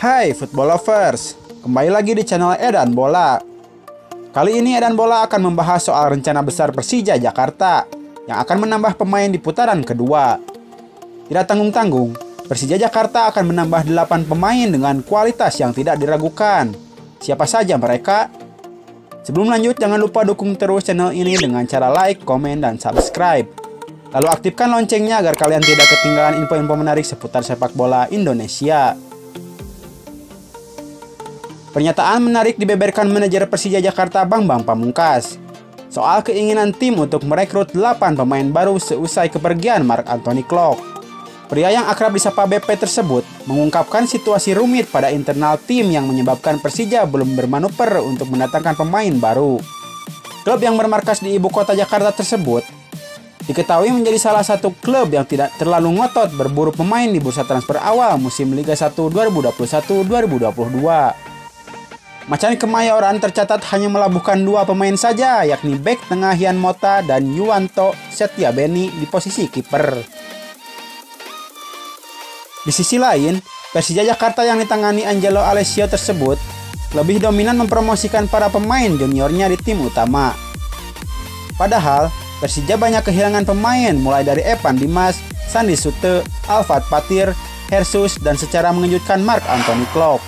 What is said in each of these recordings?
Hai football lovers, kembali lagi di channel Edan Bola. Kali ini Edan Bola akan membahas soal rencana besar Persija Jakarta yang akan menambah pemain di putaran kedua. Tidak tanggung-tanggung, Persija Jakarta akan menambah 8 pemain dengan kualitas yang tidak diragukan. Siapa saja mereka? Sebelum lanjut, jangan lupa dukung terus channel ini dengan cara like, komen, dan subscribe. Lalu aktifkan loncengnya agar kalian tidak ketinggalan info-info menarik seputar sepak bola Indonesia. Pernyataan menarik dibeberkan manajer Persija Jakarta Bambang Pamungkas soal keinginan tim untuk merekrut 8 pemain baru seusai kepergian Marc Anthony Klok. Pria yang akrab disapa BP tersebut mengungkapkan situasi rumit pada internal tim yang menyebabkan Persija belum bermanuver untuk mendatangkan pemain baru. Klub yang bermarkas di ibu kota Jakarta tersebut diketahui menjadi salah satu klub yang tidak terlalu ngotot berburu pemain di bursa transfer awal musim Liga 1 2021-2022. Macan Kemayoran tercatat hanya melabuhkan 2 pemain saja, yakni bek tengah Hian Mota dan Yuwanto Setiabeni di posisi kiper. Di sisi lain, Persija Jakarta yang ditangani Angelo Alessio tersebut lebih dominan mempromosikan para pemain juniornya di tim utama. Padahal, Persija banyak kehilangan pemain mulai dari Evan Dimas, Sandi Sute, Alfat Patir, Hersus, dan secara mengejutkan Marc Anthony Klok.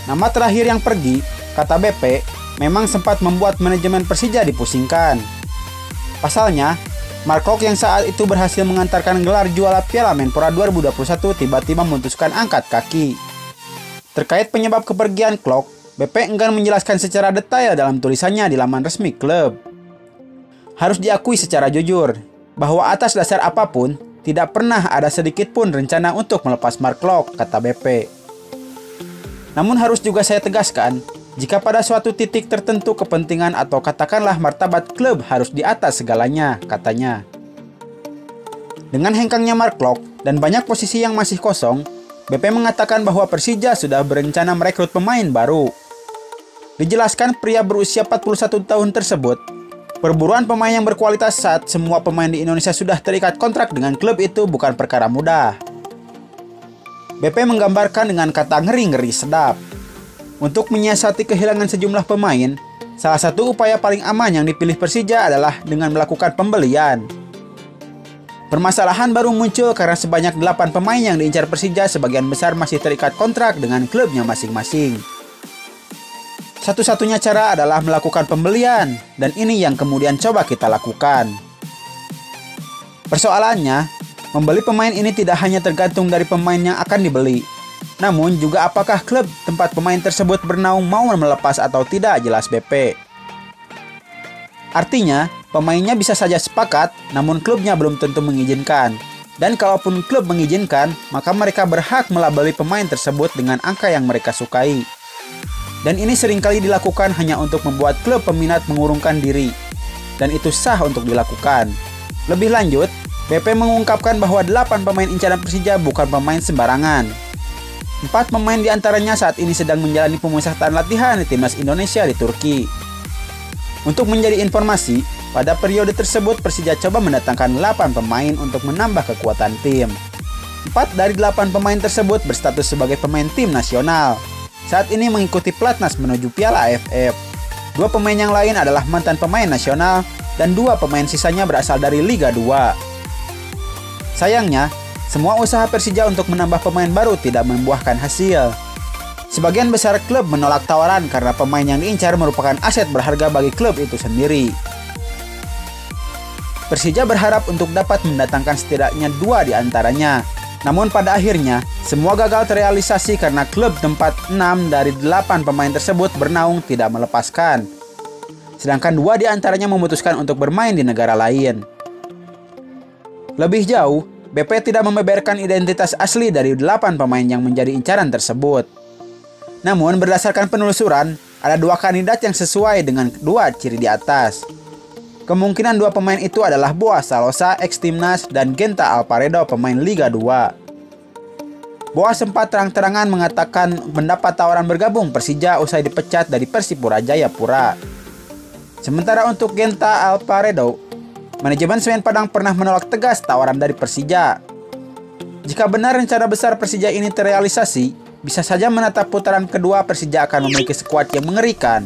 Nama terakhir yang pergi, kata BP, memang sempat membuat manajemen Persija dipusingkan. Pasalnya, Marc Klok yang saat itu berhasil mengantarkan gelar juara Piala Menpora 2021 tiba-tiba memutuskan angkat kaki. Terkait penyebab kepergian Klok, BP enggan menjelaskan secara detail dalam tulisannya di laman resmi klub. Harus diakui secara jujur, bahwa atas dasar apapun, tidak pernah ada sedikit pun rencana untuk melepas Marc Klok, kata BP. Namun harus juga saya tegaskan, jika pada suatu titik tertentu kepentingan atau katakanlah martabat klub harus di atas segalanya, katanya. Dengan hengkangnya Marc Klok dan banyak posisi yang masih kosong, BP mengatakan bahwa Persija sudah berencana merekrut pemain baru. Dijelaskan pria berusia 41 tahun tersebut, perburuan pemain yang berkualitas saat semua pemain di Indonesia sudah terikat kontrak dengan klub itu bukan perkara mudah. BP menggambarkan dengan kata ngeri-ngeri sedap. Untuk menyiasati kehilangan sejumlah pemain, salah satu upaya paling aman yang dipilih Persija adalah dengan melakukan pembelian. Permasalahan baru muncul karena sebanyak 8 pemain yang diincar Persija sebagian besar masih terikat kontrak dengan klubnya masing-masing. Satu-satunya cara adalah melakukan pembelian, dan ini yang kemudian coba kita lakukan. Persoalannya, membeli pemain ini tidak hanya tergantung dari pemain yang akan dibeli, namun juga apakah klub tempat pemain tersebut bernaung mau melepas atau tidak, jelas BP. Artinya, pemainnya bisa saja sepakat, namun klubnya belum tentu mengizinkan. Dan kalaupun klub mengizinkan, maka mereka berhak melabeli pemain tersebut dengan angka yang mereka sukai. Dan ini seringkali dilakukan hanya untuk membuat klub peminat mengurungkan diri. Dan itu sah untuk dilakukan. Lebih lanjut, BP mengungkapkan bahwa 8 pemain incaran Persija bukan pemain sembarangan. 4 pemain diantaranya saat ini sedang menjalani pemusatan latihan di timnas Indonesia di Turki. Untuk menjadi informasi, pada periode tersebut Persija coba mendatangkan 8 pemain untuk menambah kekuatan tim. 4 dari 8 pemain tersebut berstatus sebagai pemain tim nasional. Saat ini mengikuti pelatnas menuju Piala AFF. 2 pemain yang lain adalah mantan pemain nasional dan 2 pemain sisanya berasal dari Liga 2. Sayangnya, semua usaha Persija untuk menambah pemain baru tidak membuahkan hasil. Sebagian besar klub menolak tawaran karena pemain yang diincar merupakan aset berharga bagi klub itu sendiri. Persija berharap untuk dapat mendatangkan setidaknya 2 di antaranya. Namun pada akhirnya, semua gagal terrealisasi karena klub tempat 6 dari 8 pemain tersebut bernaung tidak melepaskan. Sedangkan 2 di antaranya memutuskan untuk bermain di negara lain. Lebih jauh, BP tidak membeberkan identitas asli dari 8 pemain yang menjadi incaran tersebut. Namun berdasarkan penelusuran, ada 2 kandidat yang sesuai dengan 2 ciri di atas. Kemungkinan 2 pemain itu adalah Boaz Salosa, ex-timnas, dan Genta Alparedo, pemain Liga 2. Boaz sempat terang-terangan mengatakan mendapat tawaran bergabung Persija usai dipecat dari Persipura Jayapura. Sementara untuk Genta Alparedo, manajemen Semen Padang pernah menolak tegas tawaran dari Persija. Jika benar rencana besar Persija ini terrealisasi, Bisa saja menatap putaran kedua Persija akan memiliki skuad yang mengerikan.